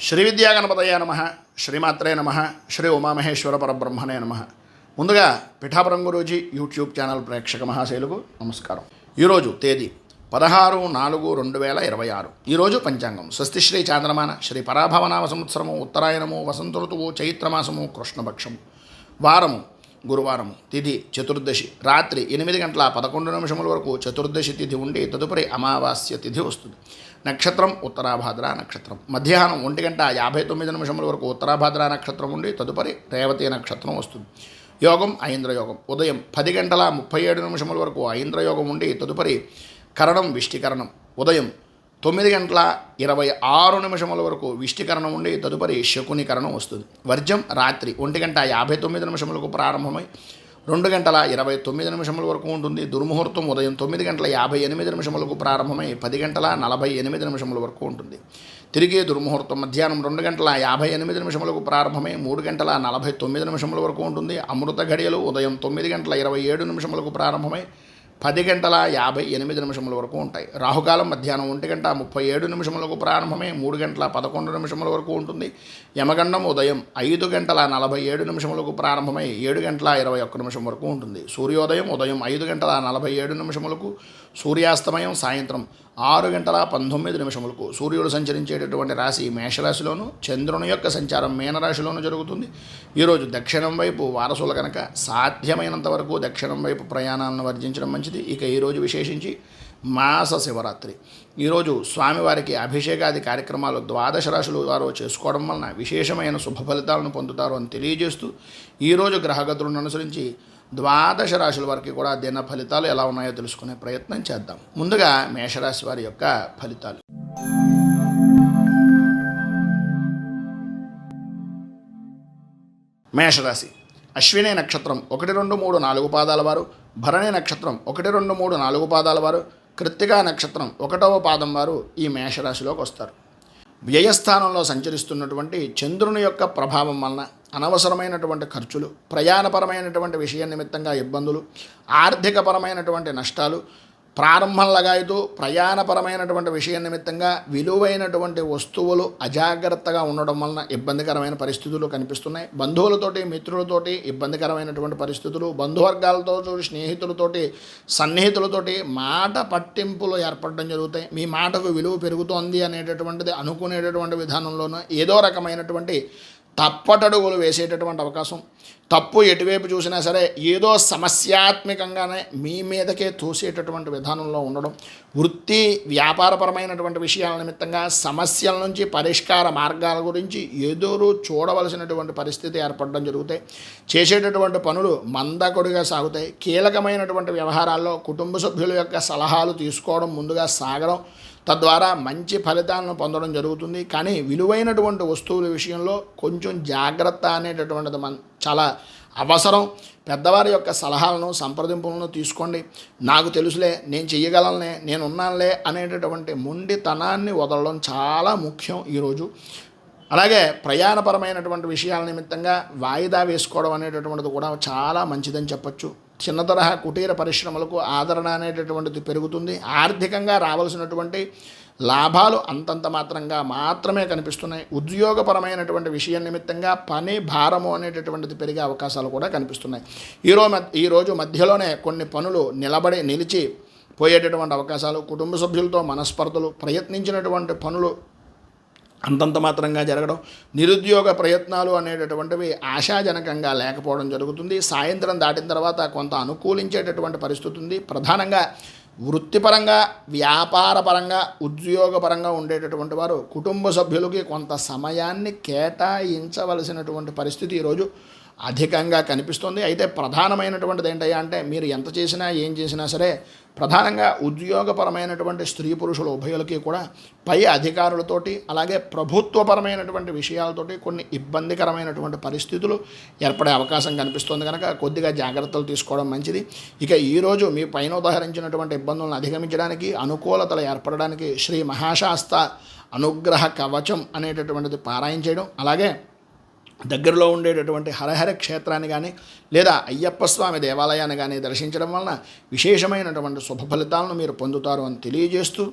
శ్రీ విద్యాగణపతయ నమ, శ్రీమాత్రే నమ, శ్రీ ఉమామహేశ్వర పరబ్రహ్మణే నమ. ముందుగా పిఠాపురం గురూజీ యూట్యూబ్ ఛానల్ ప్రేక్షక మహాశైలకు నమస్కారం. ఈరోజు తేదీ 16/4/2026. ఈరోజు పంచాంగం స్వస్తి శ్రీ చాంద్రమాన శ్రీ పరాభవనామ సంవత్సరము ఉత్తరాయణము వసంత ఋతువు చైత్రమాసము కృష్ణపక్షము. వారము గురువారము. తిథి చతుర్దశి. రాత్రి 8:11 వరకు చతుర్దశి తిథి ఉండి తదుపరి అమావాస్య తిథి వస్తుంది. నక్షత్రం ఉత్తరాభాద్ర నక్షత్రం. మధ్యాహ్నం 1:59 వరకు ఉత్తరాభాద్ర నక్షత్రం ఉండి తదుపరి రేవతి నక్షత్రం వస్తుంది. యోగం ఐంద్రయోగం. ఉదయం 10:37 వరకు ఐంద్రయోగం ఉండి తదుపరి కరణం విష్టికరణం. ఉదయం 9:26 వరకు విష్టికరణం ఉండి తదుపరి శకునికరణం వస్తుంది. వర్జం రాత్రి 1:59 ప్రారంభమై 2:29 వరకు ఉంటుంది. దుర్ముహూర్తం ఉదయం 9:58 ప్రారంభమై 10:48 వరకు ఉంటుంది. తిరిగి దుర్ముహూర్తం మధ్యాహ్నం 2:58 ప్రారంభమై 3:49 వరకు ఉంటుంది. అమృత ఘడియలు ఉదయం 9:27 ప్రారంభమై 10:58 వరకు ఉంటాయి. రాహుకాలం మధ్యాహ్నం 1:37 ప్రారంభమై 3:11 వరకు ఉంటుంది. యమగండం ఉదయం 5:47 ప్రారంభమై 7:21 వరకు ఉంటుంది. సూర్యోదయం ఉదయం 5:47 సూర్యాస్తమయం సాయంత్రం 6:19 సూర్యుడు సంచరించేటటువంటి రాశి మేషరాశిలోను, చంద్రుని యొక్క సంచారం మీనరాశిలోను జరుగుతుంది. ఈరోజు దక్షిణం వైపు వారసులు కనుక సాధ్యమైనంత వరకు దక్షిణం వైపు ప్రయాణాలను వర్జించడం మంచిది. ఇక ఈరోజు విశేషించి మాస శివరాత్రి. ఈరోజు స్వామివారికి అభిషేకాది కార్యక్రమాలు 12 రాశుల వారు చేసుకోవడం వలన విశేషమైన శుభ ఫలితాలను పొందుతారు అని తెలియజేస్తూ ఈరోజు గ్రహగతులను అనుసరించి 12 రాశుల వారికి కూడా దిన ఫలితాలు ఎలా ఉన్నాయో తెలుసుకునే ప్రయత్నం చేద్దాం. ముందుగా మేషరాశి వారి యొక్క ఫలితాలు. మేషరాశి. అశ్విని నక్షత్రం 1, 2, 3, 4 పాదాల వారు, భరణి నక్షత్రం 1, 2, 3, 4 పాదాల వారు, కృత్తికా నక్షత్రం 1వ పాదం వారు ఈ మేషరాశిలోకి వస్తారు. వ్యయస్థానంలో సంచరిస్తున్నటువంటి చంద్రుని యొక్క ప్రభావం వలన అనవసరమైనటువంటి ఖర్చులు, ప్రయాణపరమైనటువంటి విషయ నిమిత్తంగా ఇబ్బందులు, ఆర్థికపరమైనటువంటి నష్టాలు, ప్రారంభం లగాయతూ ప్రయాణపరమైనటువంటి విషయం నిమిత్తంగా విలువైనటువంటి వస్తువులు అజాగ్రత్తగా ఉండడం వలన ఇబ్బందికరమైన పరిస్థితులు కనిపిస్తున్నాయి. బంధువులతోటి మిత్రులతోటి ఇబ్బందికరమైనటువంటి పరిస్థితులు, బంధువర్గాలతో స్నేహితులతోటి సన్నిహితులతోటి మాట పట్టింపులు ఏర్పడడం జరుగుతాయి. మీ మాటకు విలువ పెరుగుతోంది అనేటటువంటిది అనుకునేటటువంటి విధానంలోనూ ఏదో రకమైనటువంటి తప్పటడుగులు వేసేటటువంటి అవకాశం, తప్పు ఎటువైపు చూసినా సరే ఏదో సమస్యాత్మకంగానే మీ మీదకే తోసేటటువంటి విధానంలో ఉండడం, వృత్తి వ్యాపారపరమైనటువంటి విషయాల నిమిత్తంగా సమస్యల నుంచి పరిష్కార మార్గాల గురించి ఎదురు చూడవలసినటువంటి పరిస్థితి ఏర్పడడం జరుగుతాయి. చేసేటటువంటి పనులు మందకొడిగా సాగుతాయి. కీలకమైనటువంటి వ్యవహారాల్లో కుటుంబ సభ్యుల యొక్క సలహాలు తీసుకోవడం, ముందుగా సాగడం, తద్వారా మంచి ఫలితాలను పొందడం జరుగుతుంది. కానీ విలువైనటువంటి వస్తువుల విషయంలో కొంచెం జాగ్రత్త అనేటటువంటిది చాలా అవసరం. పెద్దవారి యొక్క సలహాలను సంప్రదింపులను తీసుకోండి. నాకు తెలుసులే, నేను చెయ్యగలనే, నేను ఉన్నానులే అనేటటువంటి మొండితనాన్ని వదలడం చాలా ముఖ్యం ఈరోజు. అలాగే ప్రయాణపరమైనటువంటి విషయాల నిమిత్తంగా వాయిదా వేసుకోవడం అనేటటువంటిది కూడా చాలా మంచిదని చెప్పచ్చు. చిన్న తరహా కుటీర పరిశ్రమలకు ఆదరణ అనేటటువంటిది పెరుగుతుంది. ఆర్థికంగా రావాల్సినటువంటి లాభాలు అంతంత మాత్రమే కనిపిస్తున్నాయి. ఉద్యోగపరమైనటువంటి విషయం నిమిత్తంగా పని భారము అనేటటువంటిది పెరిగే అవకాశాలు కూడా కనిపిస్తున్నాయి. ఈరోజు మధ్యలోనే కొన్ని పనులు నిలిచి పోయేటటువంటి అవకాశాలు, కుటుంబ సభ్యులతో మనస్పర్ధలు, ప్రయత్నించినటువంటి పనులు అంతంత మాత్రంగా జరగడం, నిరుద్యోగ ప్రయత్నాలు అనేటటువంటివి ఆశాజనకంగా లేకపోవడం జరుగుతుంది. సాయంత్రం దాటిన తర్వాత కొంత అనుకూలించేటటువంటి పరిస్థితి ఉంది. ప్రధానంగా వృత్తిపరంగా, వ్యాపారపరంగా, ఉద్యోగపరంగా ఉండేటటువంటి వారు కుటుంబ సభ్యులకి కొంత సమయాన్ని కేటాయించవలసినటువంటి పరిస్థితి ఈరోజు అధికంగా కనిపిస్తుంది. అయితే ప్రధానమైనటువంటిది ఏంటయ్యా అంటే, మీరు ఎంత చేసినా ఏం చేసినా సరే ప్రధానంగా ఉద్యోగపరమైనటువంటి స్త్రీ పురుషుల ఉభయులకి కూడా పై అధికారులతోటి అలాగే ప్రభుత్వపరమైనటువంటి విషయాలతోటి కొన్ని ఇబ్బందికరమైనటువంటి పరిస్థితులు ఏర్పడే అవకాశం కనిపిస్తుంది. కనుక కొద్దిగా జాగ్రత్తలు తీసుకోవడం మంచిది. ఇక ఈరోజు మీ పైన ఉదాహరించినటువంటి ఇబ్బందులను అధిగమించడానికి, అనుకూలతలు ఏర్పడడానికి శ్రీ మహాశాస్త అనుగ్రహ కవచం అనేటటువంటిది పారాయణ చేయడం, అలాగే దగ్గరలో ఉండేటటువంటి హరహర క్షేత్రాన్ని కానీ లేదా అయ్యప్ప స్వామి దేవాలయాన్ని కానీ దర్శించడం వలన విశేషమైనటువంటి శుభ ఫలితాలను మీరు పొందుతారు అని తెలియజేస్తూ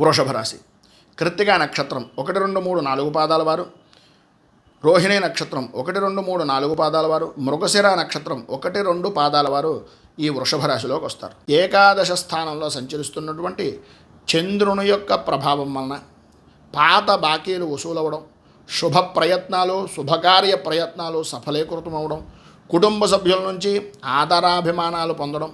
వృషభ రాశి. కృత్తికా నక్షత్రం 1, 2, 3, 4 పాదాల వారు, రోహిణి నక్షత్రం 1, 2, 3, 4 పాదాల వారు, మృగశిర నక్షత్రం 1, 2 పాదాల వారు ఈ వృషభ రాశిలోకి వస్తారు. ఏకాదశ స్థానంలో సంచరిస్తున్నటువంటి చంద్రుని యొక్క ప్రభావం వలన పాత బాకీలు వసూలవడం, శుభ ప్రయత్నాలు, శుభకార్య ప్రయత్నాలు సఫలీకృతమవడం, కుటుంబ సభ్యుల నుంచి ఆదరాభిమానాలు పొందడం,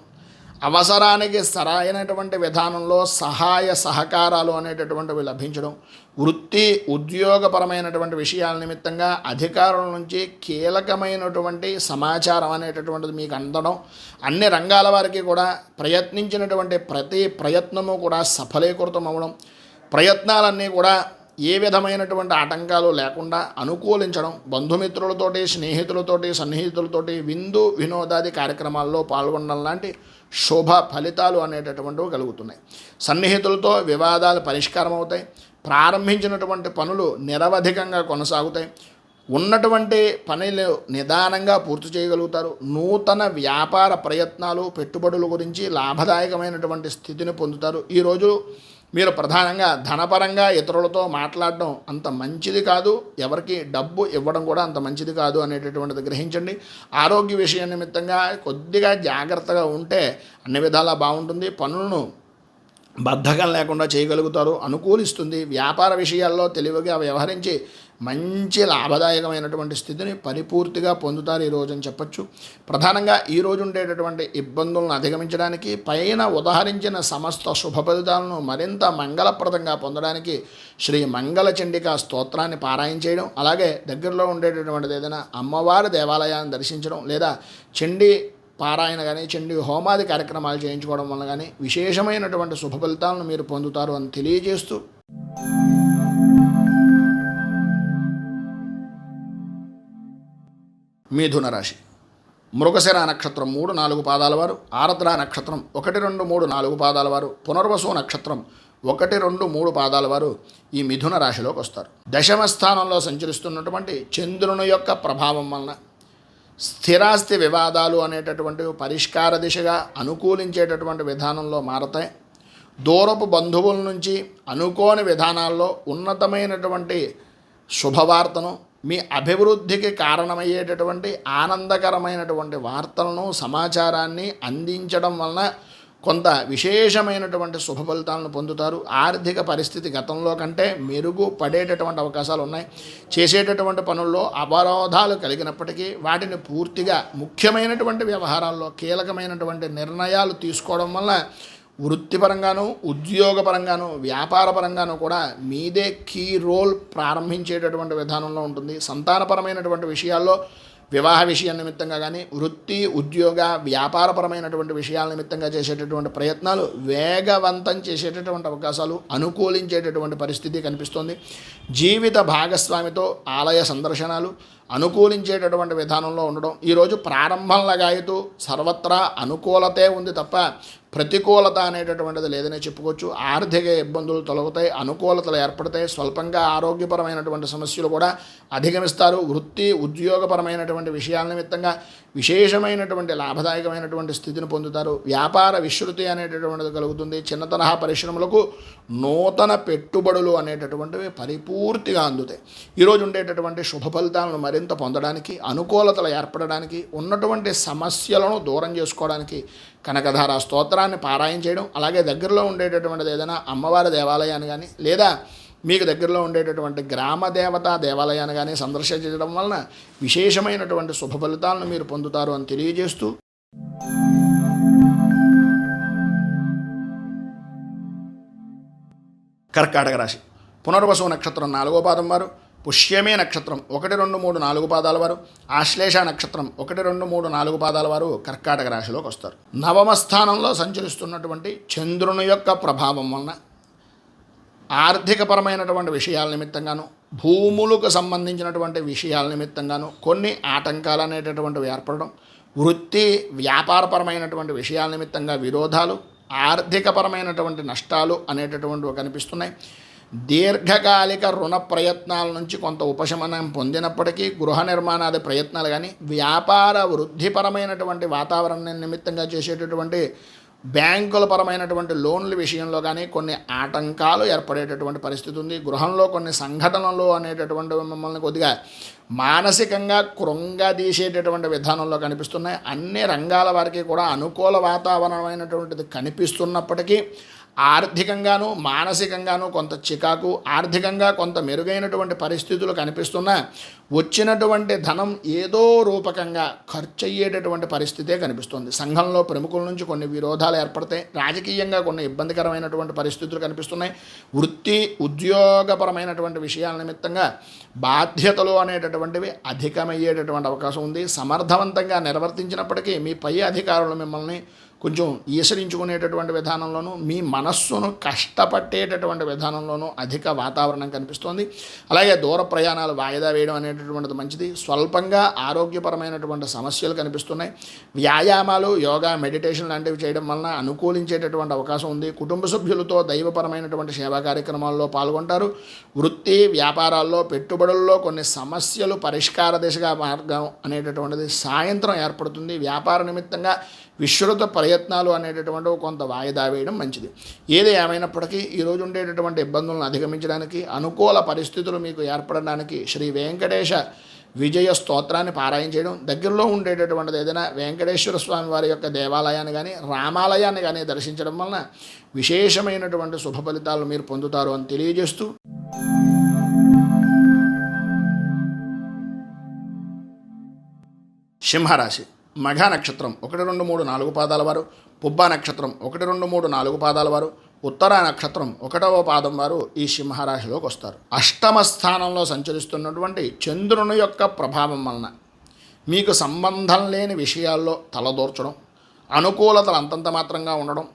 అవసరానికి సరైనటువంటి విధానంలో సహాయ సహకారాలు అనేటటువంటివి లభించడం, వృత్తి ఉద్యోగపరమైనటువంటి విషయాల నిమిత్తంగా అధికారుల నుంచి కీలకమైనటువంటి సమాచారం అనేటటువంటిది మీకు అందడం, అన్ని రంగాల వారికి కూడా ప్రయత్నించినటువంటి ప్రతి ప్రయత్నము కూడా సఫలీకృతం అవ్వడం, ప్రయత్నాలన్నీ కూడా ఏ విధమైనటువంటి ఆటంకాలు లేకుండా అనుకూలించడం, బంధుమిత్రులతోటి, స్నేహితులతోటి, సన్నిహితులతోటి విందు వినోదాది కార్యక్రమాల్లో పాల్గొనడం లాంటి శుభ ఫలితాలు అనేటటువంటివి కలుగుతున్నాయి. సన్నిహితులతో వివాదాలు పరిష్కారం అవుతాయి. ప్రారంభించినటువంటి పనులు నిరవధికంగా కొనసాగుతాయి. ఉన్నటువంటి పనులు నిదానంగా పూర్తి చేయగలుగుతారు. నూతన వ్యాపార ప్రయత్నాలు, పెట్టుబడుల గురించి లాభదాయకమైనటువంటి స్థితిని పొందుతారు. ఈరోజు మీరు ప్రధానంగా ధనపరంగా ఇతరులతో మాట్లాడడం అంత మంచిది కాదు, ఎవరికి డబ్బు ఇవ్వడం కూడా అంత మంచిది కాదు అనేటటువంటిది గ్రహించండి. ఆరోగ్య విషయం నిమిత్తంగా కొద్దిగా జాగ్రత్తగా ఉంటే అన్ని విధాలా బాగుంటుంది. పనులను బద్ధకం లేకుండా చేయగలుగుతారు, అనుకూలిస్తుంది. వ్యాపార విషయాల్లో తెలివిగా వ్యవహరించి మంచి లాభదాయకమైనటువంటి స్థితిని పరిపూర్తిగా పొందుతారు ఈరోజు అని చెప్పచ్చు. ప్రధానంగా ఈరోజు ఉండేటటువంటి ఇబ్బందులను అధిగమించడానికి, పైన ఉదహరించిన సమస్త శుభ ఫలితాలను మరింత మంగళప్రదంగా పొందడానికి శ్రీ మంగళ చండికా స్తోత్రాన్ని పారాయణ చేయడం, అలాగే దగ్గరలో ఉండేటటువంటిది ఏదైనా అమ్మవారి దేవాలయాన్ని దర్శించడం, లేదా చండీ పారాయణ కానీ, చండీ హోమాది కార్యక్రమాలు చేయించుకోవడం వల్ల కానీ విశేషమైనటువంటి శుభ ఫలితాలను మీరు పొందుతారు అని తెలియజేస్తూ, మిథున రాశి. మృగశిర నక్షత్రం 3, 4 పాదాల వారు, ఆరద్ర నక్షత్రం 1, 2, 3, 4 పాదాల వారు, పునర్వసు నక్షత్రం 1, 2, 3 పాదాల వారు ఈ మిథున రాశిలోకి వస్తారు. దశమ స్థానంలో సంచరిస్తున్నటువంటి చంద్రుని యొక్క ప్రభావం వలన స్థిరాస్తి వివాదాలు అనేటటువంటివి పరిష్కార దిశగా అనుకూలించేటటువంటి విధానంలో మారతాయి. దూరపు బంధువుల నుంచి అనుకోని విధానాల్లో ఉన్నతమైనటువంటి శుభవార్తను, మీ అభివృద్ధికి కారణమయ్యేటటువంటి ఆనందకరమైనటువంటి వార్తలను, సమాచారాన్ని అందించడం వలన కొంత విశేషమైనటువంటి శుభ ఫలితాలను పొందుతారు. ఆర్థిక పరిస్థితి గతంలో కంటే మెరుగుపడేటటువంటి అవకాశాలు ఉన్నాయి. చేసేటటువంటి పనుల్లో అవరోధాలు కలిగినప్పటికీ వాటిని పూర్తిగా ముఖ్యమైనటువంటి వ్యవహారాల్లో కీలకమైనటువంటి నిర్ణయాలు తీసుకోవడం వల్ల వృత్తిపరంగాను, ఉద్యోగపరంగాను, వ్యాపారపరంగాను కూడా మీదే కీ రోల్ ప్రారంభించేటటువంటి విధానంలో ఉంటుంది. సంతానపరమైనటువంటి విషయాల్లో, వివాహ విషయం నిమిత్తంగా కానీ, వృత్తి ఉద్యోగ వ్యాపారపరమైనటువంటి విషయాల నిమిత్తంగా చేసేటటువంటి ప్రయత్నాలు వేగవంతం చేసేటటువంటి అవకాశాలు, అనుకూలించేటటువంటి పరిస్థితి కనిపిస్తుంది. జీవిత భాగస్వామితో ఆలయ సందర్శనాలు అనుకూలించేటటువంటి విధానంలో ఉండడం. ఈరోజు ప్రారంభంలాగాయితూ సర్వత్రా అనుకూలతే ఉంది తప్ప ప్రతికూలత అనేటటువంటిది లేదనే చెప్పుకోవచ్చు. ఆర్థిక ఇబ్బందులు తొలగుతాయి, అనుకూలతలు ఏర్పడతాయి. స్వల్పంగా ఆరోగ్యపరమైనటువంటి సమస్యలు కూడా అధిగమిస్తారు. వృత్తి ఉద్యోగపరమైనటువంటి విషయాల నిమిత్తంగా విశేషమైనటువంటి లాభదాయకమైనటువంటి స్థితిని పొందుతారు. వ్యాపార విస్తృతి అనేటటువంటిది కలుగుతుంది. చిన్న తరహా పరిశ్రమలకు నూతన పెట్టుబడులు అనేటటువంటివి పరిపూర్తిగా అందుతాయి. ఈరోజు ఉండేటటువంటి శుభ ఫలితాలను మరింత పొందడానికి, అనుకూలతలు ఏర్పడడానికి, ఉన్నటువంటి సమస్యలను దూరం చేసుకోవడానికి కనకధార స్తోత్రాన్ని పారాయణ చేయడం, అలాగే దగ్గరలో ఉండేటటువంటిది ఏదైనా అమ్మవారి దేవాలయాన్ని కానీ, లేదా మీకు దగ్గరలో ఉండేటటువంటి గ్రామ దేవతా దేవాలయాన్ని కానీ సందర్శించడం వలన విశేషమైనటువంటి శుభ ఫలితాలను మీరు పొందుతారు అని తెలియజేస్తూ, కర్కాటక రాశి. పునర్వసు నక్షత్రం 4వ పాదం వారు, పుష్యమే నక్షత్రం 1, 2, 3, 4 పాదాల వారు, ఆశ్లేష నక్షత్రం 1, 2, 3, 4 పాదాల వారు కర్కాటక రాశిలోకి వస్తారు. నవమ స్థానంలో సంచరిస్తున్నటువంటి చంద్రుని యొక్క ప్రభావం వలన ఆర్థికపరమైనటువంటి విషయాల నిమిత్తంగాను, భూములకు సంబంధించినటువంటి విషయాల నిమిత్తంగాను కొన్ని ఆటంకాలు అనేటటువంటివి ఏర్పడడం, వృత్తి వ్యాపారపరమైనటువంటి విషయాల నిమిత్తంగా విరోధాలు, ఆర్థికపరమైనటువంటి నష్టాలు అనేటటువంటివి కనిపిస్తున్నాయి. దీర్ఘకాలిక రుణ ప్రయత్నాల నుంచి కొంత ఉపశమనం పొందినప్పటికీ గృహ నిర్మాణాది ప్రయత్నాలు కానీ, వ్యాపార వృద్ధిపరమైనటువంటి వాతావరణం నిమిత్తంగా చేసేటటువంటి బ్యాంకుల పరమైనటువంటి లోన్ల విషయంలో కానీ కొన్ని ఆటంకాలు ఏర్పడేటటువంటి పరిస్థితి ఉంది. గృహంలో కొన్ని సంఘటనలు అనేటటువంటి మిమ్మల్ని కొద్దిగా మానసికంగా కృంగదీసేటటువంటి విధానంలో కనిపిస్తున్నాయి. అన్ని రంగాల వారికి కూడా అనుకూల వాతావరణమైనటువంటిది కనిపిస్తున్నప్పటికీ ఆర్థికంగాను మానసికంగాను కొంత చికాకు, ఆర్థికంగా కొంత మెరుగైనటువంటి పరిస్థితులు కనిపిస్తున్నా వచ్చినటువంటి ధనం ఏదో రూపకంగా ఖర్చు అయ్యేటటువంటి పరిస్థితే కనిపిస్తుంది. సంఘంలో ప్రముఖుల నుంచి కొన్ని విరోధాలు ఏర్పడతాయి. రాజకీయంగా కొన్ని ఇబ్బందికరమైనటువంటి పరిస్థితులు కనిపిస్తున్నాయి. వృత్తి ఉద్యోగపరమైనటువంటి విషయాల నిమిత్తంగా బాధ్యతలు అనేటటువంటివి అధికమయ్యేటటువంటి అవకాశం ఉంది. సమర్థవంతంగా నిర్వర్తించినప్పటికీ మీ పై అధికారులు మిమ్మల్ని కొంచెం ఈసరించుకునేటటువంటి విధానంలోనూ మీ మనస్సును కష్టపట్టేటటువంటి విధానంలోనూ అధిక వాతావరణం కనిపిస్తోంది. అలాగే దూర ప్రయాణాలు వాయిదా వేయడం అనేటటువంటిది మంచిది. స్వల్పంగా ఆరోగ్యపరమైనటువంటి సమస్యలు కనిపిస్తున్నాయి. వ్యాయామాలు, యోగా, మెడిటేషన్ లాంటివి చేయడం వలన అనుకూలించేటటువంటి అవకాశం ఉంది. కుటుంబ సభ్యులతో దైవపరమైనటువంటి సేవా కార్యక్రమాల్లో పాల్గొంటారు. వృత్తి వ్యాపారాల్లో పెట్టుబడుల్లో కొన్ని సమస్యలు పరిష్కార దిశగా మార్గం అనేటటువంటిది సాయంత్రం ఏర్పడుతుంది. వ్యాపార నిమిత్తంగా విస్తృత ప్రయత్నాలు అనేటటువంటివి కొంత వాయిదా వేయడం మంచిది. ఏది ఏమైనప్పటికీ ఈరోజు ఉండేటటువంటి ఇబ్బందులను అధిగమించడానికి, అనుకూల పరిస్థితులు మీకు ఏర్పడడానికి శ్రీ వెంకటేశ విజయ స్తోత్రాన్ని పారాయణ చేయడం, దగ్గరలో ఉండేటటువంటిది ఏదైనా వెంకటేశ్వర స్వామి వారి యొక్క దేవాలయాన్ని కానీ రామాలయాన్ని కానీ దర్శించడం వలన విశేషమైనటువంటి శుభ ఫలితాలు మీరు పొందుతారు అని తెలియజేస్తూ, సింహరాశి మఘ నక్షత్రం 1, 2, 3, 4 పాదాల వారు, పుబ్బ నక్షత్రం 1, 2, 3, 4 పాదాల వారు, ఉత్తర నక్షత్రం 1వ పాదం వారు ఈ సింహరాశిలోకి వస్తారు. అష్టమ స్థానంలో సంచరిస్తున్నటువంటి చంద్రుని యొక్క ప్రభావం వలన మీకు సంబంధం లేని విషయాల్లో తలదూర్చడం, అనుకూలతలు అంతంత మాత్రంగా ఉండడం,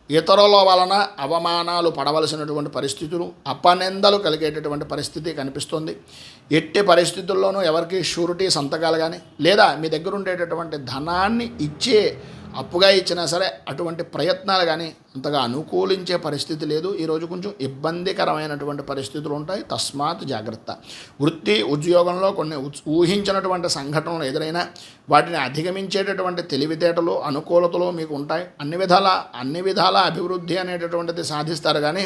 ఇతరుల వలన అవమానాలు పడవలసినటువంటి పరిస్థితులు, అపనిందలు కలిగేటటువంటి పరిస్థితి కనిపిస్తుంది. ఎట్టి పరిస్థితుల్లోనూ ఎవరికి షూరిటీ సంతకాలు కానీ లేదా మీ దగ్గర ఉండేటటువంటి ధనాన్ని ఇచ్చే అప్పుగా ఇచ్చినా సరే అటువంటి ప్రయత్నాలు కానీ అంతగా అనుకూలించే పరిస్థితి లేదు. ఈరోజు కొంచెం ఇబ్బందికరమైనటువంటి పరిస్థితులు ఉంటాయి. తస్మాత్ జాగ్రత్త. వృత్తి ఉద్యోగంలో కొన్ని ఊహించినటువంటి సంఘటనలు ఎదురైనా వాటిని అధిగమించేటటువంటి తెలివితేటలు అనుకూలతలు మీకు ఉంటాయి. అన్ని విధాల అభివృద్ధి అనేటటువంటిది సాధిస్తారు. కానీ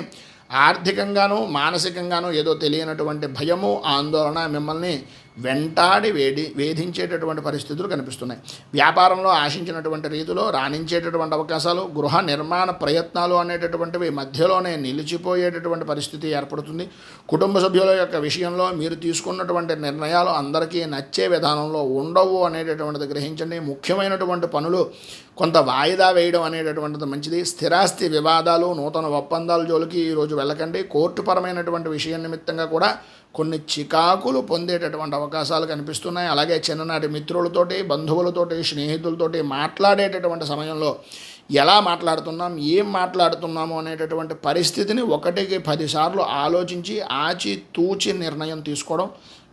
ఆర్థికంగాను మానసికంగాను ఏదో తెలియనటువంటి భయము ఆందోళన మిమ్మల్ని వెంటాడి వేధించేటటువంటి పరిస్థితులు కనిపిస్తున్నాయి. వ్యాపారంలో ఆశించినటువంటి రీతిలో రాణించేటటువంటి అవకాశాలు, గృహ నిర్మాణ ప్రయత్నాలు అనేటటువంటివి మధ్యలోనే నిలిచిపోయేటటువంటి పరిస్థితి ఏర్పడుతుంది. కుటుంబ సభ్యుల యొక్క విషయంలో మీరు తీసుకున్నటువంటి నిర్ణయాలు అందరికీ నచ్చే విధానంలో ఉండవు అనేటటువంటిది గ్రహించండి. ముఖ్యమైనటువంటి పనులు కొంత వాయిదా వేయడం అనేటటువంటిది మంచిది. స్థిరాస్తి వివాదాలు, నూతన ఒప్పందాల జోలికి ఈరోజు వెళ్ళకండి. కోర్టుపరమైనటువంటి విషయం నిమిత్తంగా కూడా కొన్ని చికాకులు పొందేటటువంటి అవకాశాలు కనిపిస్తున్నాయి. అలాగే చిన్ననాటి మిత్రులతోటి, బంధువులతోటి, స్నేహితులతోటి మాట్లాడేటటువంటి సమయంలో ఎలా మాట్లాడుతున్నాం, ఏం మాట్లాడుతున్నాము అనేటటువంటి పరిస్థితిని 1కి 10 సార్లు ఆలోచించి ఆచితూచి నిర్ణయం తీసుకోవడం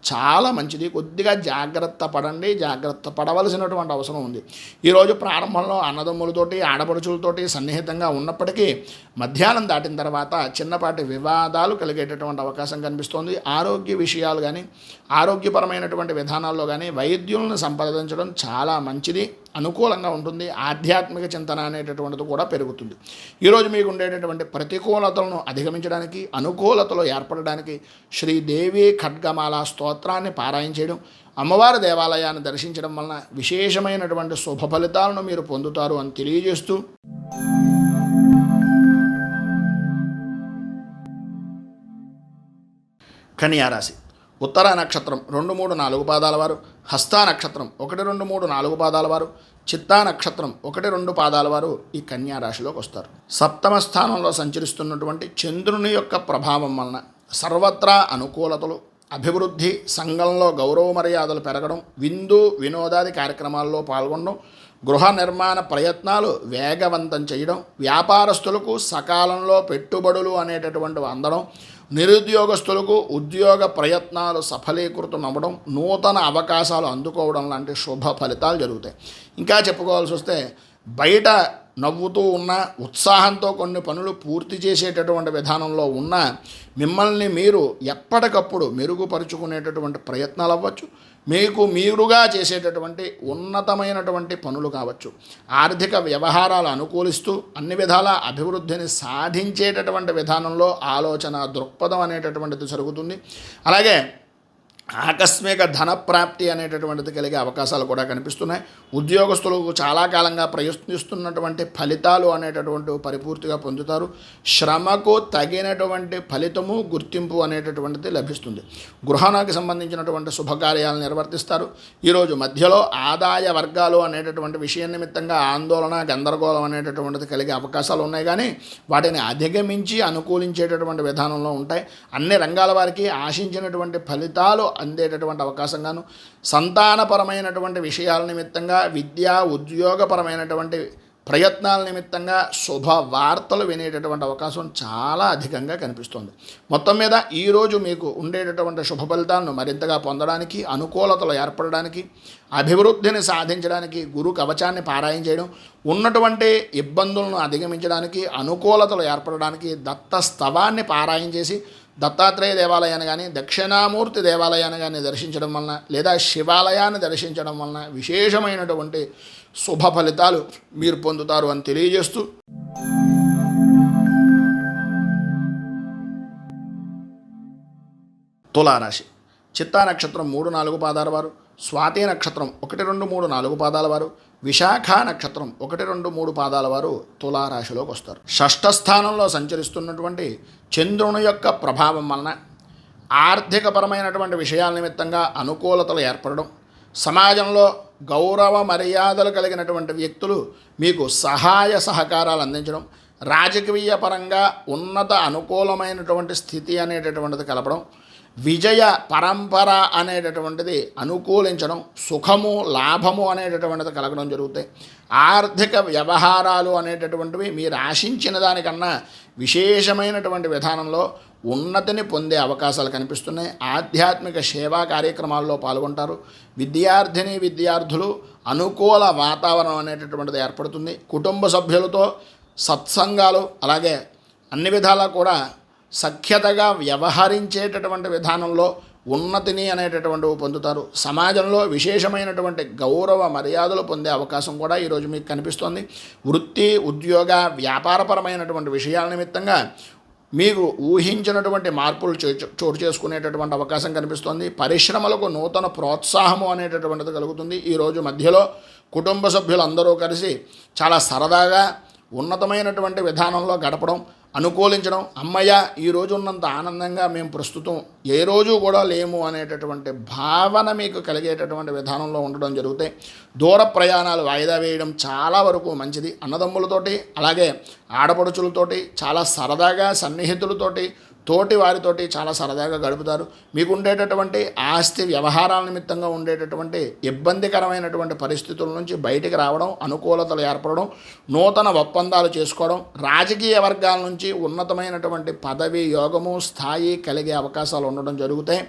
చాలా మంచిది. కొద్దిగా జాగ్రత్త పడండి. జాగ్రత్త పడవలసినటువంటి అవసరం ఉంది. ఈరోజు ప్రారంభంలో అన్నదమ్ములతోటి ఆడపడుచులతోటి సన్నిహితంగా ఉన్నప్పటికీ మధ్యాహ్నం దాటిన తర్వాత చిన్నపాటి వివాదాలు కలిగేటటువంటి అవకాశం కనిపిస్తోంది. ఆరోగ్య విషయాలు కానీ ఆరోగ్యపరమైనటువంటి విధానాల్లో కానీ వైద్యులను సంప్రదించడం చాలా మంచిది, అనుకూలంగా ఉంటుంది. ఆధ్యాత్మిక చింతన అనేటటువంటిది కూడా పెరుగుతుంది. ఈరోజు మీకు ఉండేటటువంటి ప్రతికూలతలను అధిగమించడానికి, అనుకూలతలు ఏర్పడడానికి శ్రీదేవి ఖడ్గమాల స్తోత్రాన్ని పారాయణ చేయడం, అమ్మవారి దేవాలయాన్ని దర్శించడం వలన విశేషమైనటువంటి శుభ ఫలితాలను మీరు పొందుతారు అని తెలియజేస్తూ, కన్యారాశి ఉత్తర నక్షత్రం 2, 3, 4 పాదాల వారు, హస్తా నక్షత్రం 1, 2, 3, 4 పాదాల వారు, చిత్తా నక్షత్రం 1, 2 పాదాల వారు ఈ కన్యారాశిలోకి వస్తారు. సప్తమ స్థానంలో సంచరిస్తున్నటువంటి చంద్రుని యొక్క ప్రభావం వలన సర్వత్రా అనుకూలతలు, అభివృద్ధి, సంఘంలో గౌరవ మర్యాదలు పెరగడం, విందు వినోదాది కార్యక్రమాల్లో పాల్గొనడం, గృహ నిర్మాణ ప్రయత్నాలు వేగవంతం చేయడం, వ్యాపారస్తులకు సకాలంలో పెట్టుబడులు అనేటటువంటివి అందడం, నిరుద్యోగస్తులకు ఉద్యోగ ప్రయత్నాలు సఫలీకృతం అవ్వడం, నూతన అవకాశాలు అందుకోవడం లాంటి శుభ ఫలితాలు జరుగుతాయి. ఇంకా చెప్పుకోవాల్సి వస్తే బయట నవ్వుతూ ఉన్న, ఉత్సాహంతో కొన్ని పనులు పూర్తి చేసేటటువంటి విధానంలో ఉన్న మిమ్మల్ని మీరు ఎప్పటికప్పుడు మెరుగుపరుచుకునేటటువంటి ప్రయత్నాలు అవ్వచ్చు, మీకు మీరుగా చేసేటటువంటి ఉన్నతమైనటువంటి పనులు కావచ్చు, ఆర్థిక వ్యవహారాలు అనుకూలిస్తూ అన్ని విధాల అభివృద్ధిని సాధించేటటువంటి విధానంలో ఆలోచన దృక్పథం అనేటటువంటిది జరుగుతుంది. అలాగే ఆకస్మిక ధన ప్రాప్తి అనేటటువంటిది కలిగే అవకాశాలు కూడా కనిపిస్తున్నాయి. ఉద్యోగస్తులకు చాలా కాలంగా ప్రయత్నిస్తున్నటువంటి ఫలితాలు అనేటటువంటివి పరిపూర్తిగా పొందుతారు. శ్రమకు తగినటువంటి ఫలితము, గుర్తింపు అనేటటువంటిది లభిస్తుంది. గృహానికి సంబంధించినటువంటి శుభకార్యాలను నిర్వర్తిస్తారు. ఈరోజు మధ్యలో ఆదాయ వర్గాలు అనేటటువంటి విషయం నిమిత్తంగా ఆందోళన, గందరగోళం అనేటటువంటిది కలిగే అవకాశాలు ఉన్నాయి, కానీ వాటిని అధిగమించి అనుకూలించేటటువంటి విధానంలో ఉంటాయి. అన్ని రంగాల వారికి ఆశించినటువంటి ఫలితాలు అందేటటువంటి అవకాశంగాను, సంతానపరమైనటువంటి విషయాల నిమిత్తంగా, విద్యా ఉద్యోగపరమైనటువంటి ప్రయత్నాల నిమిత్తంగా శుభ వార్తలు వినేటటువంటి అవకాశం చాలా అధికంగా కనిపిస్తుంది. మొత్తం మీద ఈరోజు మీకు ఉండేటటువంటి శుభ ఫలితాలను మరింతగా పొందడానికి, అనుకూలతలు ఏర్పడడానికి, అభివృద్ధిని సాధించడానికి గురు కవచాన్ని పారాయణ చేయడం, ఉన్నటువంటి ఇబ్బందులను అధిగమించడానికి, అనుకూలతలు ఏర్పడడానికి దత్త స్తవాన్ని పారాయణ చేసి దత్తాత్రేయ దేవాలయాన్ని కానీ, దక్షిణామూర్తి దేవాలయాన్ని కానీ దర్శించడం వలన, లేదా శివాలయాన్ని దర్శించడం వలన విశేషమైనటువంటి శుభ ఫలితాలు మీరు పొందుతారు అని తెలియజేస్తూ, తులారాశి చిత్తా నక్షత్రం 3, 4 పాదాల వారు, స్వాతి నక్షత్రం 1, 2, 3, 4 పాదాల వారు, విశాఖ నక్షత్రం 1, 2, 3 పాదాల వారు తులారాశిలోకి వస్తారు. షష్ఠ స్థానంలో సంచరిస్తున్నటువంటి చంద్రుని యొక్క ప్రభావం వలన ఆర్థికపరమైనటువంటి విషయాల నిమిత్తంగా అనుకూలతలు ఏర్పడడం, సమాజంలో గౌరవ మర్యాదలు కలిగినటువంటి వ్యక్తులు మీకు సహాయ సహకారాలు అందించడం, రాజకీయ పరంగా ఉన్నత అనుకూలమైనటువంటి స్థితి అనేటటువంటిది కలపడం, విజయ పరంపర అనేటటువంటిది అనుకూలించడం, సుఖము లాభము అనేటటువంటిది కలగడం జరుగుతాయి. ఆర్థిక వ్యవహారాలు అనేటటువంటివి మీరు ఆశించిన దానికన్నా విశేషమైనటువంటి విధానంలో ఉన్నతిని పొందే అవకాశాలు కనిపిస్తున్నాయి. ఆధ్యాత్మిక సేవా కార్యక్రమాల్లో పాల్గొంటారు. విద్యార్థులు అనుకూల వాతావరణం అనేటటువంటిది ఏర్పడుతుంది. కుటుంబ సభ్యులతో సత్సంగాలు, అలాగే అన్ని విధాలా కూడా సఖ్యతగా వ్యవహరించేటటువంటి విధానంలో ఉన్నతిని అనేటటువంటివి పొందుతారు. సమాజంలో విశేషమైనటువంటి గౌరవ మర్యాదలు పొందే అవకాశం కూడా ఈరోజు మీకు కనిపిస్తోంది. వృత్తి, ఉద్యోగ, వ్యాపారపరమైనటువంటి విషయాల నిమిత్తంగా మీకు ఊహించినటువంటి మార్పులు చోటు చేసుకునేటటువంటి అవకాశం కనిపిస్తోంది. పరిశ్రమలకు నూతన ప్రోత్సాహము అనేటటువంటిది కలుగుతుంది. ఈరోజు మధ్యలో కుటుంబ సభ్యులందరూ కలిసి చాలా సరదాగా ఉన్నతమైనటువంటి విధానంలో గడపడం, అనుకూలించడం, అమ్మయ్య ఈ రోజు ఉన్నంత ఆనందంగా మేము ప్రస్తుతం ఏ రోజు కూడా లేము అనేటటువంటి భావన మీకు కలిగేటటువంటి విధానంలో ఉండడం జరుగుతాయి. దూర ప్రయాణాలు వాయిదా వేయడం చాలా వరకు మంచిది. అన్నదమ్ములతోటి, అలాగే ఆడపడుచులతోటి చాలా సరదాగా, సన్నిహితులతోటి, తోటి వారితోటి చాలా సరదాగా గడుపుతారు. మీకు ఉండేటటువంటి ఆస్తి వ్యవహారాల నిమిత్తంగా ఉండేటటువంటి ఇబ్బందికరమైనటువంటి పరిస్థితుల నుంచి బయటికి రావడం, అనుకూలతలు ఏర్పడడం, నూతన ఒప్పందాలు చేసుకోవడం, రాజకీయ వర్గాల నుంచి ఉన్నతమైనటువంటి పదవి, యోగము, స్థాయి కలిగే అవకాశాలు ఉండడం జరుగుతాయి.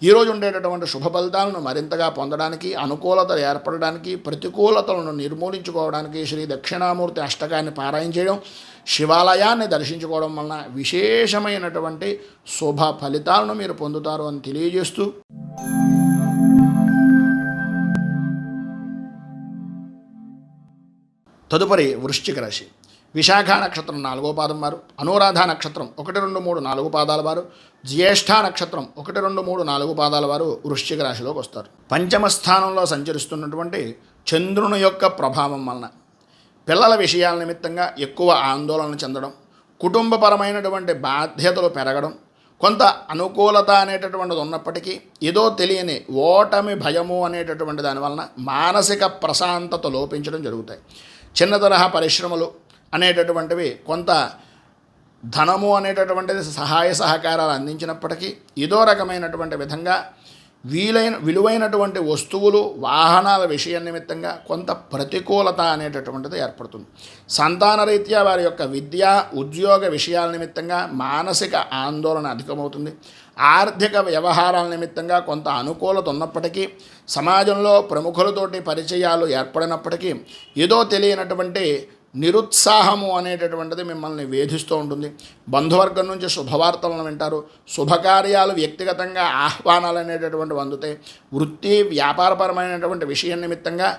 ఈరోజు ఉండేటటువంటి శుభ ఫలితాలను మరింతగా పొందడానికి, అనుకూలతలు ఏర్పడడానికి, ప్రతికూలతలను నిర్మూలించుకోవడానికి శ్రీ దక్షిణామూర్తి అష్టకాన్ని పారాయణ చేయడం, శివాలయాన్ని దర్శించుకోవడం వలన విశేషమైనటువంటి శుభ ఫలితాలను మీరు పొందుతారు అని తెలియజేస్తూ, తదుపరి వృశ్చిక రాశి విశాఖ నక్షత్రం 4వ పాదం వారు, అనురాధ నక్షత్రం 1, 2, 3, 4 పాదాల వారు, జ్యేష్ఠ నక్షత్రం 1, 2, 3, 4 పాదాల వారు వృశ్చిక రాశిలోకి వస్తారు. పంచమ స్థానంలో సంచరిస్తున్నటువంటి చంద్రుని యొక్క ప్రభావం వలన పిల్లల విషయాల నిమిత్తంగా ఎక్కువ ఆందోళన చెందడం, కుటుంబపరమైనటువంటి బాధ్యతలు పెరగడం, కొంత అనుకూలత అనేటటువంటిది ఉన్నప్పటికీ ఏదో తెలియని ఓటమి, భయము అనేటటువంటి దానివలన మానసిక ప్రశాంతత లోపించడం జరుగుతాయి. చిన్న తరహా పరిశ్రమలు అనేటటువంటివి కొంత ధనము అనేటటువంటిది సహాయ సహకారాలు అందించినప్పటికీ ఏదో రకమైనటువంటి విధంగా విలువైనటువంటి వస్తువులు, వాహనాల విషయం నిమిత్తంగా కొంత ప్రతికూలత అనేటటువంటిది ఏర్పడుతుంది. సంతానరీత్యా వారి యొక్క విద్యా, ఉద్యోగ విషయాల నిమిత్తంగా మానసిక ఆందోళన అధికమవుతుంది. ఆర్థిక వ్యవహారాల నిమిత్తంగా కొంత అనుకూలత ఉన్నప్పటికీ, సమాజంలో ప్రముఖులతోటి పరిచయాలు ఏర్పడినప్పటికీ ఏదో తెలియనటువంటి నిరుత్సాహము అనేటటువంటిది మిమ్మల్ని వేధిస్తూ ఉంటుంది. బంధువర్గం నుంచి శుభవార్తలను వింటారు. శుభకార్యాలు వ్యక్తిగతంగా ఆహ్వానాలు అనేటటువంటివి అందుతాయి. వృత్తి వ్యాపారపరమైనటువంటి విషయం నిమిత్తంగా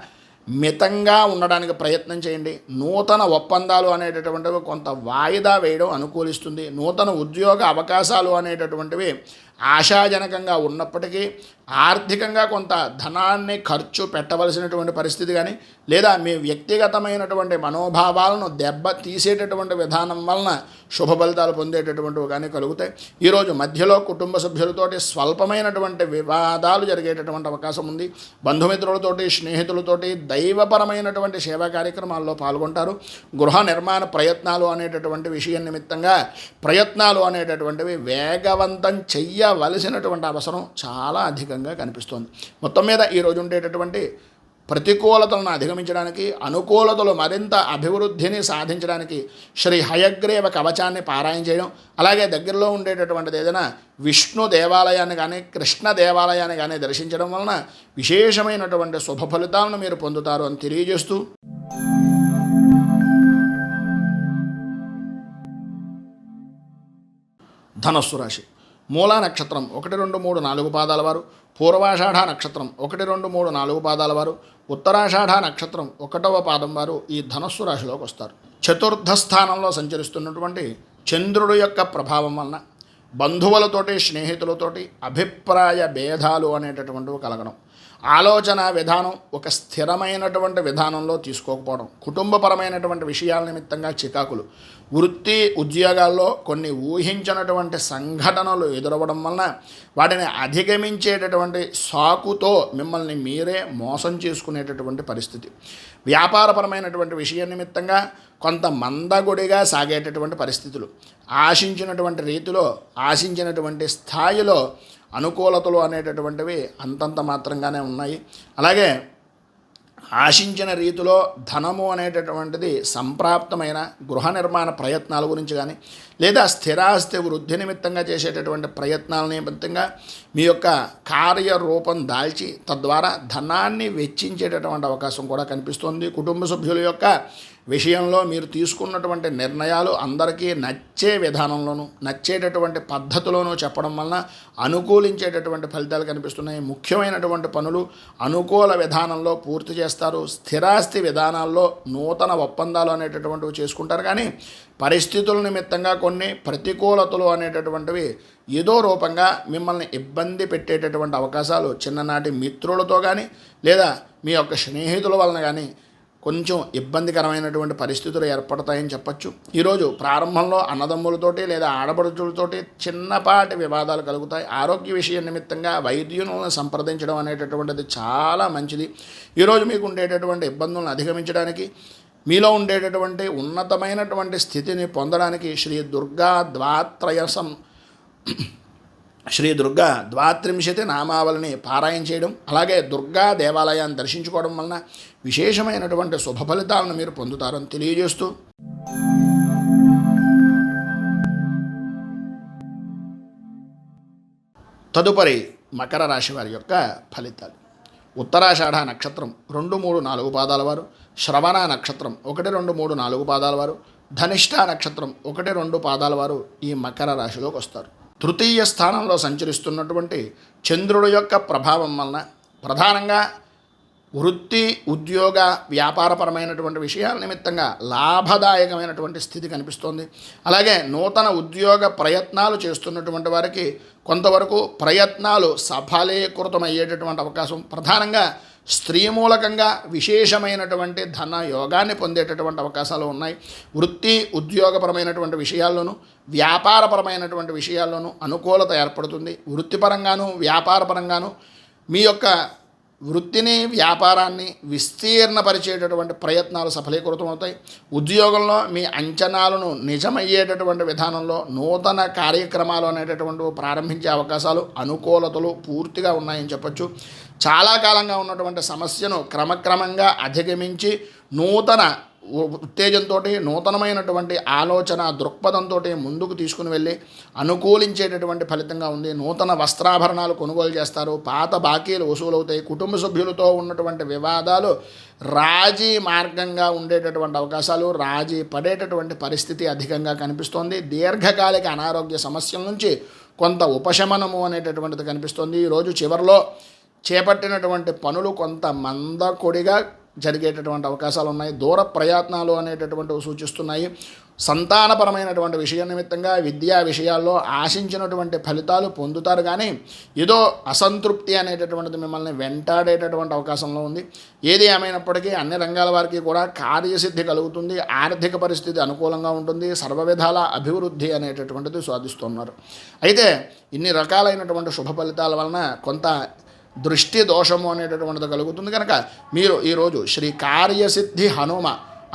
మితంగా ఉండడానికి ప్రయత్నం చేయండి. నూతన ఒప్పందాలు అనేటటువంటివి కొంత వాయిదా వేయడం అనుకూలిస్తుంది. నూతన ఉద్యోగ అవకాశాలు అనేటటువంటివి ఆశాజనకంగా ఉన్నప్పటికీ ఆర్థికంగా కొంత ధనాన్ని ఖర్చు పెట్టవలసినటువంటి పరిస్థితి కానీ, లేదా మీ వ్యక్తిగతమైనటువంటి మనోభావాలను దెబ్బ తీసేటటువంటి విధానం వలన శుభ ఫలితాలు పొందేటటువంటివి కానీ కలుగుతాయి. ఈరోజు మధ్యలో కుటుంబ సభ్యులతోటి స్వల్పమైనటువంటి వివాదాలు జరిగేటటువంటి అవకాశం ఉంది. బంధుమిత్రులతోటి, స్నేహితులతోటి దైవపరమైనటువంటి సేవా కార్యక్రమాల్లో పాల్గొంటారు. గృహ నిర్మాణ ప్రయత్నాలు అనేటటువంటి విషయం నిమిత్తంగా ప్రయత్నాలు అనేటటువంటివి వేగవంతం చెయ్యవలసినటువంటి అవసరం చాలా అధికంగా కనిపిస్తోంది. మొత్తం మీద ఈరోజు ఉండేటటువంటి ప్రతికూలతలను అధిగమించడానికి, అనుకూలతలు మరింత అభివృద్ధిని సాధించడానికి శ్రీ హయగ్రీవ కవచాన్ని పారాయణ చేయడం, అలాగే దగ్గరలో ఉండేటటువంటిది ఏదైనా విష్ణు దేవాలయాన్ని కానీ కృష్ణ దేవాలయాన్ని కానీ దర్శించడం వలన విశేషమైనటువంటి శుభ ఫలితాలను మీరు పొందుతారు అని తెలియజేస్తూ, ధనస్సు రాశి మూలా నక్షత్రం 1, 2, 3, 4 పాదాల వారు, పూర్వాషాఢ నక్షత్రం 1, 2, 3, 4 పాదాల వారు, ఉత్తరాషాఢ నక్షత్రం 1వ పాదం వారు ఈ ధనస్సు రాశిలోకి వస్తారు. చతుర్థ స్థానంలో సంచరిస్తున్నటువంటి చంద్రుడు యొక్క ప్రభావం వలన బంధువులతోటి, స్నేహితులతోటి అభిప్రాయ భేదాలు అనేటటువంటివి కలగడం, ఆలోచన విధానం ఒక స్థిరమైనటువంటి విధానంలో తీసుకోకపోవడం, కుటుంబపరమైనటువంటి విషయాల నిమిత్తంగా చికాకులు, వృత్తి ఉద్యోగాల్లో కొన్ని ఊహించినటువంటి సంఘటనలు ఎదురవ్వడం వలన వాటిని అధిగమించేటటువంటి సాకుతో మిమ్మల్ని మీరే మోసం చేసుకునేటటువంటి పరిస్థితి, వ్యాపారపరమైనటువంటి విషయం నిమిత్తంగా కొంత మందగుడిగా సాగేటటువంటి పరిస్థితులు, ఆశించినటువంటి రీతిలో ఆశించినటువంటి స్థాయిలో అనుకూలతలు అనేటటువంటివి అంతంత మాత్రంగానే ఉన్నాయి. అలాగే ఆశించిన రీతిలో ధనము అనేటటువంటిది సంప్రాప్తమైన గృహ నిర్మాణ ప్రయత్నాల గురించి కానీ, లేదా స్థిరాస్తి వృద్ధి నిమిత్తంగా చేసేటటువంటి ప్రయత్నాల నిమిత్తంగా మీ యొక్క కార్యరూపం దాల్చి తద్వారా ధనాన్ని వెచ్చించేటటువంటి అవకాశం కూడా కనిపిస్తుంది. కుటుంబ సభ్యుల యొక్క విషయంలో మీరు తీసుకున్నటువంటి నిర్ణయాలు అందరికీ నచ్చే విధానంలోనూ నచ్చేటటువంటి పద్ధతిలోనూ చెప్పడం వలన అనుకూలించేటటువంటి ఫలితాలు కనిపిస్తున్నాయి. ముఖ్యమైనటువంటి పనులు అనుకూల విధానంలో పూర్తి చేస్తారు. స్థిరాస్తి విధానాల్లో నూతన ఒప్పందాలు అనేటటువంటివి చేసుకుంటారు. కానీ పరిస్థితుల నిమిత్తంగా కొన్ని ప్రతికూలతలు అనేటటువంటివి ఏదో రూపంగా మిమ్మల్ని ఇబ్బంది పెట్టేటటువంటి అవకాశాలు చిన్ననాటి మిత్రులతో కానీ, లేదా మీ యొక్క స్నేహితుల వలన కానీ కొంచెం ఇబ్బందికరమైనటువంటి పరిస్థితులు ఏర్పడతాయని చెప్పచ్చు. ఈరోజు ప్రారంభంలో అన్నదమ్ములతోటి లేదా ఆడపడుచులతోటి చిన్నపాటి వివాదాలు కలుగుతాయి. ఆరోగ్య విషయం నిమిత్తంగా వైద్యులను సంప్రదించడం అనేటటువంటిది చాలా మంచిది. ఈరోజు మీకు ఉండేటటువంటి ఇబ్బందులను అధిగమించడానికి, మీలో ఉండేటటువంటి ఉన్నతమైనటువంటి స్థితిని పొందడానికి శ్రీ దుర్గా ద్వాత్రింశతి నామావళిని పారాయణ చేయడం, అలాగే దుర్గా దేవాలయాన్ని దర్శించుకోవడం వలన విశేషమైనటువంటి శుభ ఫలితాలను మీరు పొందుతారని తెలియజేస్తూ, తదుపరి మకర రాశి వారి యొక్క ఫలితాలు. ఉత్తరాషాఢ నక్షత్రం 2, 3, 4 పాదాల వారు, శ్రవణ నక్షత్రం 1, 2, 3, 4 పాదాల వారు, ధనిష్ఠ నక్షత్రం 1, 2 పాదాల వారు ఈ మకర రాశిలోకి వస్తారు. తృతీయ స్థానంలో సంచరిస్తున్నటువంటి చంద్రుడి యొక్క ప్రభావం వలన ప్రధానంగా వృత్తి ఉద్యోగ వ్యాపారపరమైనటువంటి విషయాల నిమిత్తంగా లాభదాయకమైనటువంటి స్థితి కనిపిస్తోంది. అలాగే నూతన ఉద్యోగ ప్రయత్నాలు చేస్తున్నటువంటి వారికి కొంతవరకు ప్రయత్నాలు సఫలీకృతమయ్యేటటువంటి అవకాశం, ప్రధానంగా స్త్రీ మూలకంగా విశేషమైనటువంటి ధన యోగాన్ని పొందేటటువంటి అవకాశాలు ఉన్నాయి. వృత్తి ఉద్యోగపరమైనటువంటి విషయాల్లోనూ వ్యాపారపరమైనటువంటి విషయాల్లోనూ అనుకూలత ఏర్పడుతుంది. వృత్తిపరంగాను వ్యాపారపరంగాను మీ యొక్క వృత్తిని వ్యాపారాన్ని విస్తీర్ణపరిచేటటువంటి ప్రయత్నాలు సఫలీకృతమవుతాయి. ఉద్యోగంలో మీ అంచనాలను నిజమయ్యేటటువంటి విధానంలో నూతన కార్యక్రమాలు అనేటటువంటివి ప్రారంభించే అవకాశాలు, అనుకూలతలు పూర్తిగా ఉన్నాయని చెప్పచ్చు. చాలా కాలంగా ఉన్నటువంటి సమస్యను క్రమక్రమంగా అధిగమించి నూతన ఉత్తేజంతో, నూతనమైనటువంటి ఆలోచన దృక్పథంతో ముందుకు తీసుకుని వెళ్ళి అనుకూలించేటటువంటి ఫలితంగా ఉంది. నూతన వస్త్రాభరణాలు కొనుగోలు చేస్తారు. పాత బాకీలు వసూలవుతాయి. కుటుంబ సభ్యులతో ఉన్నటువంటి వివాదాలు రాజీ మార్గంగా ఉండేటటువంటి అవకాశాలు, రాజీ పడేటటువంటి పరిస్థితి అధికంగా కనిపిస్తోంది. దీర్ఘకాలిక అనారోగ్య సమస్యల నుంచి కొంత ఉపశమనము అనేటటువంటిది కనిపిస్తోంది. ఈరోజు చివరిలో చేపట్టినటువంటి పనులు కొంత మందకొడిగా జరిగేటటువంటి అవకాశాలు ఉన్నాయి. దూర ప్రయత్నాలు అనేటటువంటివి సూచిస్తున్నాయి. సంతానపరమైనటువంటి విషయం నిమిత్తంగా విద్యా విషయాల్లో ఆశించినటువంటి ఫలితాలు పొందుతారు, కానీ ఏదో అసంతృప్తి అనేటటువంటిది మిమ్మల్ని వెంటాడేటటువంటి అవకాశంలో ఉంది. ఏది ఏమైనప్పటికీ అన్ని రంగాల వారికి కూడా కార్యసిద్ధి కలుగుతుంది. ఆర్థిక పరిస్థితి అనుకూలంగా ఉంటుంది. సర్వ విధాల అభివృద్ధి అనేటటువంటిది సాధిస్తున్నారు. అయితే ఇన్ని రకాలైనటువంటి శుభ ఫలితాల వలన కొంత దృష్టి దోషము అనేటటువంటిది కలుగుతుంది. కనుక మీరు ఈరోజు శ్రీ కార్యసిద్ధి హనుమ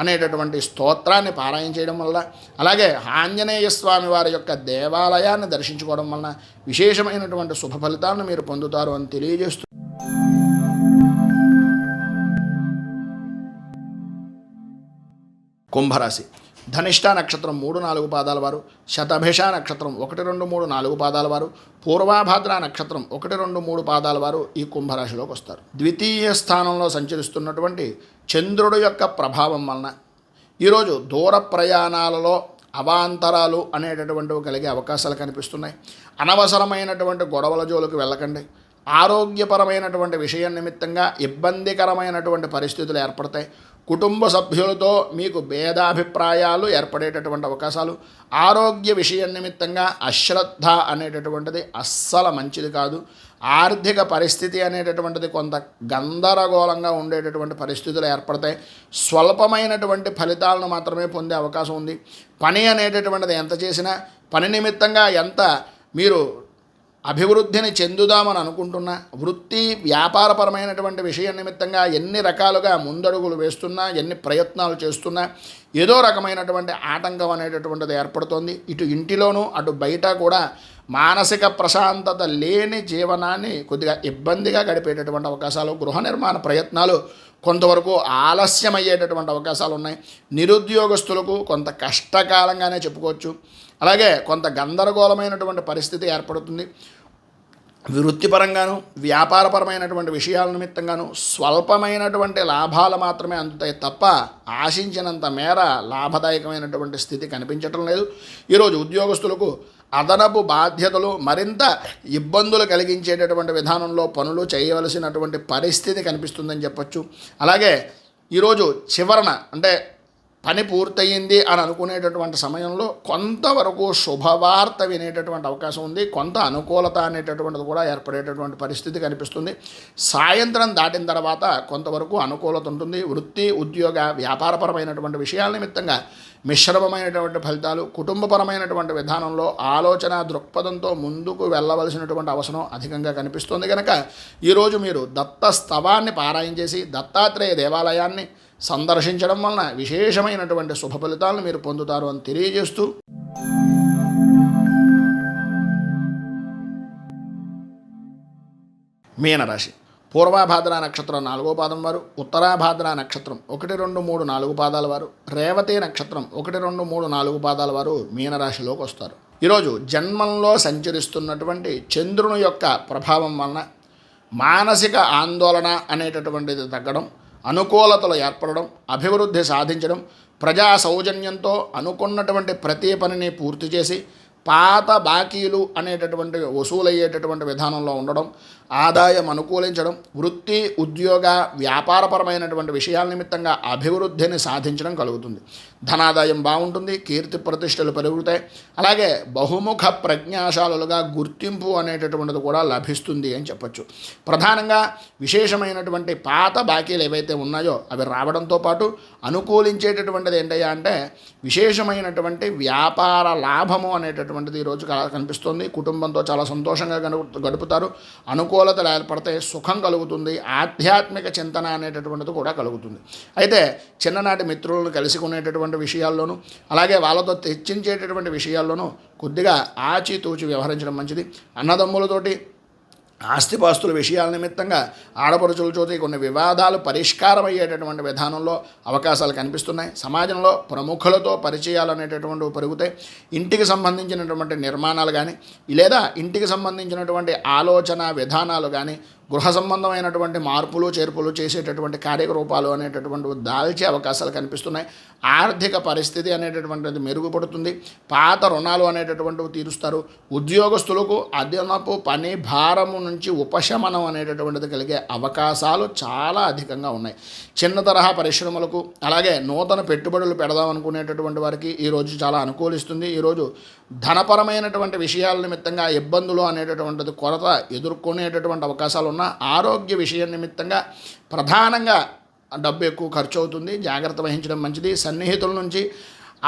అనేటటువంటి స్తోత్రాన్ని పారాయణ చేయడం వల్ల, అలాగే ఆంజనేయ స్వామి వారి యొక్క దేవాలయాన్ని దర్శించుకోవడం వలన విశేషమైనటువంటి శుభ ఫలితాలను మీరు పొందుతారు అని తెలియజేస్తూ కుంభరాశి. ధనిష్ట నక్షత్రం 3-4 పాదాల వారు, శతభిష నక్షత్రం 1, 2, 3, 4 పాదాల వారు, పూర్వాభాద్ర నక్షత్రం 1, 2, 3 పాదాల వారు ఈ కుంభరాశిలోకి వస్తారు. ద్వితీయ స్థానంలో సంచరిస్తున్నటువంటి చంద్రుడి యొక్క ప్రభావం వలన ఈరోజు దూర ప్రయాణాలలో అవాంతరాలు అనేటటువంటివి కలిగే అవకాశాలు కనిపిస్తున్నాయి. అనవసరమైనటువంటి గొడవల జోలికి వెళ్ళకండి. ఆరోగ్యపరమైనటువంటి విషయం నిమిత్తంగా ఇబ్బందికరమైనటువంటి పరిస్థితులు ఏర్పడతాయి. కుటుంబ సభ్యులతో మీకు భేదాభిప్రాయాలు ఏర్పడేటటువంటి అవకాశాలు, ఆరోగ్య విషయం నిమిత్తంగా అశ్రద్ధ అనేటటువంటిది అస్సలు మంచిది కాదు. ఆర్థిక పరిస్థితి అనేటటువంటిది కొంత గందరగోళంగా ఉండేటటువంటి పరిస్థితులు ఏర్పడతాయి. స్వల్పమైనటువంటి ఫలితాలను మాత్రమే పొందే అవకాశం ఉంది. పని అనేటటువంటిది ఎంత చేసినా, పని నిమిత్తంగా ఎంత మీరు అభివృద్ధిని చెందుదామని అనుకుంటున్నా, వృత్తి వ్యాపారపరమైనటువంటి విషయం నిమిత్తంగా ఎన్ని రకాలుగా ముందడుగులు వేస్తున్నా, ఎన్ని ప్రయత్నాలు చేస్తున్నా ఏదో రకమైనటువంటి ఆటంకం అనేటటువంటిది ఏర్పడుతోంది. ఇటు ఇంటిలోనూ అటు బయట కూడా మానసిక ప్రశాంతత లేని జీవనాన్ని కొద్దిగా ఇబ్బందిగా గడిపేటటువంటి అవకాశాలు, గృహ నిర్మాణ ప్రయత్నాలు కొంతవరకు ఆలస్యమయ్యేటటువంటి అవకాశాలు ఉన్నాయి. నిరుద్యోగస్తులకు కొంత కష్టకాలంగానే చెప్పుకోవచ్చు. అలాగే కొంత గందరగోళమైనటువంటి పరిస్థితి ఏర్పడుతుంది. వృత్తిపరంగాను వ్యాపారపరమైనటువంటి విషయాల నిమిత్తంగాను స్వల్పమైనటువంటి లాభాలు మాత్రమే అందుతాయి తప్ప ఆశించినంత మేర లాభదాయకమైనటువంటి స్థితి కనిపించటం లేదు. ఈరోజు ఉద్యోగస్తులకు అదనపు బాధ్యతలు, మరింత ఇబ్బందులు కలిగించేటటువంటి విధానంలో పనులు చేయవలసినటువంటి పరిస్థితి కనిపిస్తుందని చెప్పచ్చు. అలాగే ఈరోజు చివరన అంటే పని పూర్తయింది అని అనుకునేటటువంటి సమయంలో కొంతవరకు శుభవార్త వినేటటువంటి అవకాశం ఉంది. కొంత అనుకూలత అనేటటువంటిది కూడా ఏర్పడేటటువంటి పరిస్థితి కనిపిస్తుంది. సాయంత్రం దాటిన తర్వాత కొంతవరకు అనుకూలత ఉంటుంది. వృత్తి, ఉద్యోగ, వ్యాపారపరమైనటువంటి విషయాల నిమిత్తంగా మిశ్రమమైనటువంటి ఫలితాలు, కుటుంబపరమైనటువంటి విధానంలో ఆలోచన దృక్పథంతో ముందుకు వెళ్ళవలసినటువంటి అవసరం అధికంగా కనిపిస్తుంది. కనుక ఈరోజు మీరు దత్త స్తవాన్ని పారాయణ చేసి దత్తాత్రేయ దేవాలయాన్ని సందర్శించడం వలన విశేషమైనటువంటి శుభ ఫలితాలను మీరు పొందుతారు అని తెలియజేస్తూ మీనరాశి. పూర్వాభాద్ర నక్షత్రం 4వ పాదం వారు, ఉత్తరాభాద్ర నక్షత్రం 1, 2, 3, 4 పాదాల వారు, రేవతి నక్షత్రం 1, 2, 3, 4 పాదాల వారు మీనరాశిలోకి వస్తారు. ఈరోజు జన్మంలో సంచరిస్తున్నటువంటి చంద్రుని యొక్క ప్రభావం వలన మానసిక ఆందోళన అనేటటువంటిది తగ్గడం, అనుకూలతలు ఏర్పడడం, అభివృద్ధి సాధించడం, ప్రజా సౌజన్యంతో అనుకున్నటువంటి ప్రతి పనిని పూర్తి చేసి పాత బాకీలు అనేటటువంటి వసూలయ్యేటటువంటి విధానంలో ఉండడం, ఆదాయం అనుకూలించడం, వృత్తి, ఉద్యోగ, వ్యాపారపరమైనటువంటి విషయాల నిమిత్తంగా అభివృద్ధిని సాధించడం కలుగుతుంది. ధనాదాయం బాగుంటుంది. కీర్తి ప్రతిష్టలు పెరుగుతాయి. అలాగే బహుముఖ ప్రజ్ఞాశాలుగా గుర్తింపు అనేటటువంటిది కూడా లభిస్తుంది అని చెప్పచ్చు. ప్రధానంగా విశేషమైనటువంటి పాత బాకీలు ఏవైతే ఉన్నాయో అవి రావడంతో పాటు అనుకూలించేటటువంటిది ఏంటయ్యా అంటే విశేషమైనటువంటి వ్యాపార లాభము అనేటటువంటిది ఈరోజు కనిపిస్తుంది. కుటుంబంతో చాలా సంతోషంగా గడుపుతారు. అనుకూలతలు ఏర్పడతాయి. సుఖం కలుగుతుంది. ఆధ్యాత్మిక చింతన అనేటటువంటిది కూడా కలుగుతుంది. అయితే చిన్ననాటి మిత్రులను కలుసుకునేటటువంటి విషయాల్లోనూ, అలాగే వాళ్ళతో చర్చించేటటువంటి విషయాల్లోనూ కొద్దిగా ఆచితూచి వ్యవహరించడం మంచిది. అన్నదమ్ములతోటి ఆస్తిపాస్తుల విషయాల నిమిత్తంగా ఆడపడుచుల చోటి కొన్ని వివాదాలు పరిష్కారం అయ్యేటటువంటి విధానంలో అవకాశాలు కనిపిస్తున్నాయి. సమాజంలో ప్రముఖులతో పరిచయాలు అనేటటువంటివి పెరుగుతాయి. ఇంటికి సంబంధించినటువంటి నిర్మాణాలు కానీ లేదా ఇంటికి సంబంధించినటువంటి ఆలోచన విధానాలు కానీ గృహ సంబంధమైనటువంటి మార్పులు చేర్పులు చేసేటటువంటి కార్యరూపాలు అనేటటువంటివి దాల్చే అవకాశాలు కనిపిస్తున్నాయి. ఆర్థిక పరిస్థితి అనేటటువంటిది మెరుగుపడుతుంది. పాత రుణాలు అనేటటువంటివి తీరుస్తారు. ఉద్యోగస్తులకు అదనపు పని భారము నుంచి ఉపశమనం అనేటటువంటిది కలిగే అవకాశాలు చాలా అధికంగా ఉన్నాయి. చిన్న తరహా పరిశ్రమలకు అలాగే నూతన పెట్టుబడులు పెడదాం అనుకునేటటువంటి వారికి ఈరోజు చాలా అనుకూలిస్తుంది. ఈరోజు ధనపరమైనటువంటి విషయాల నిమిత్తంగా ఇబ్బందులు అనేటటువంటిది కొరత ఎదుర్కొనేటటువంటి అవకాశాలు ఉన్న ఆరోగ్య విషయం నిమిత్తంగా ప్రధానంగా డబ్బు ఎక్కువ ఖర్చు అవుతుంది. జాగ్రత్త వహించడం మంచిది. సన్నిహితుల నుంచి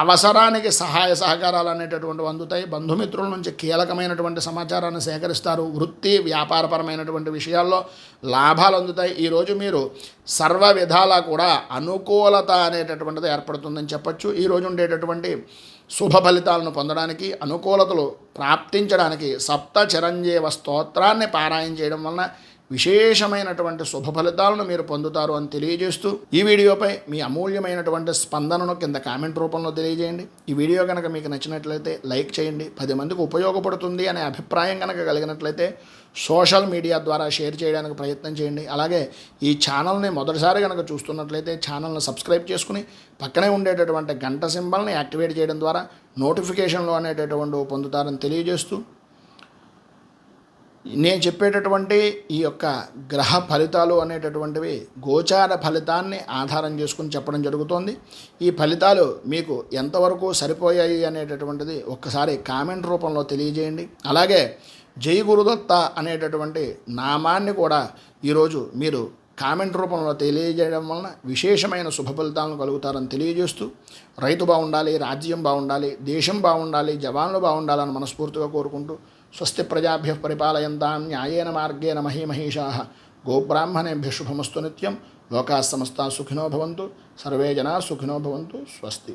అవసరానికి సహాయ సహకారాలు అనేటటువంటివి అందుతాయి. బంధుమిత్రుల నుంచి కీలకమైనటువంటి సమాచారాన్ని సేకరిస్తారు. వృత్తి వ్యాపారపరమైనటువంటి విషయాల్లో లాభాలు అందుతాయి. ఈరోజు మీరు సర్వ విధాలా కూడా అనుకూలత అనేటటువంటిది ఏర్పడుతుందని చెప్పచ్చు. ఈరోజు ఉండేటటువంటి శుభ ఫలితాలను పొందడానికి అనుకూలతలు ప్రాప్తించడానికి సప్త చిరంజీవ స్తోత్రాన్ని పారాయణ చేయడం వలన విశేషమైనటువంటి శుభ ఫలితాలను మీరు పొందుతారు అని తెలియజేస్తూ ఈ వీడియోపై మీ అమూల్యమైనటువంటి స్పందనను కింద కామెంట్ రూపంలో తెలియజేయండి. ఈ వీడియో కనుక మీకు నచ్చినట్లయితే లైక్ చేయండి. 10 మందికి ఉపయోగపడుతుంది అనే అభిప్రాయం కనుక కలిగినట్లయితే సోషల్ మీడియా ద్వారా షేర్ చేయడానికి ప్రయత్నం చేయండి. అలాగే ఈ ఛానల్ని మొదటిసారి కనుక చూస్తున్నట్లయితే ఛానల్ని సబ్స్క్రైబ్ చేసుకుని పక్కనే ఉండేటటువంటి గంట సింబల్ని యాక్టివేట్ చేయడం ద్వారా నోటిఫికేషన్లు అనేటటువంటివి పొందుతారని తెలియజేస్తూ నేను చెప్పేటటువంటి ఈ యొక్క గ్రహ ఫలితాలు అనేటటువంటివి గోచార ఫలితాన్ని ఆధారం చేసుకుని చెప్పడం జరుగుతోంది. ఈ ఫలితాలు మీకు ఎంతవరకు సరిపోయాయి అనేటటువంటిది ఒక్కసారి కామెంట్ రూపంలో తెలియజేయండి. అలాగే జై గురుదత్త అనేటటువంటి నామాన్ని కూడా ఈరోజు మీరు కామెంట్ రూపంలో తెలియజేయడం వలన విశేషమైన శుభ ఫలితాలను కలుగుతారని తెలియజేస్తూ రైతు బాగుండాలి, రాజ్యం బాగుండాలి, దేశం బాగుండాలి, జవాన్లు బాగుండాలని మనస్ఫూర్తిగా కోరుకుంటూ స్వస్తి ప్రజాభ్యః పరిపాలయంతాం న్యాయేన మార్గేణ మహీమహీషాః గోబ్రాహ్మణేభ్యः శుభమస్తు నిత్యం. లోకాः సమస్తాः సుఖినో భవంతు. సర్వే జనాः సుఖినో భవంతు. స్వస్తి.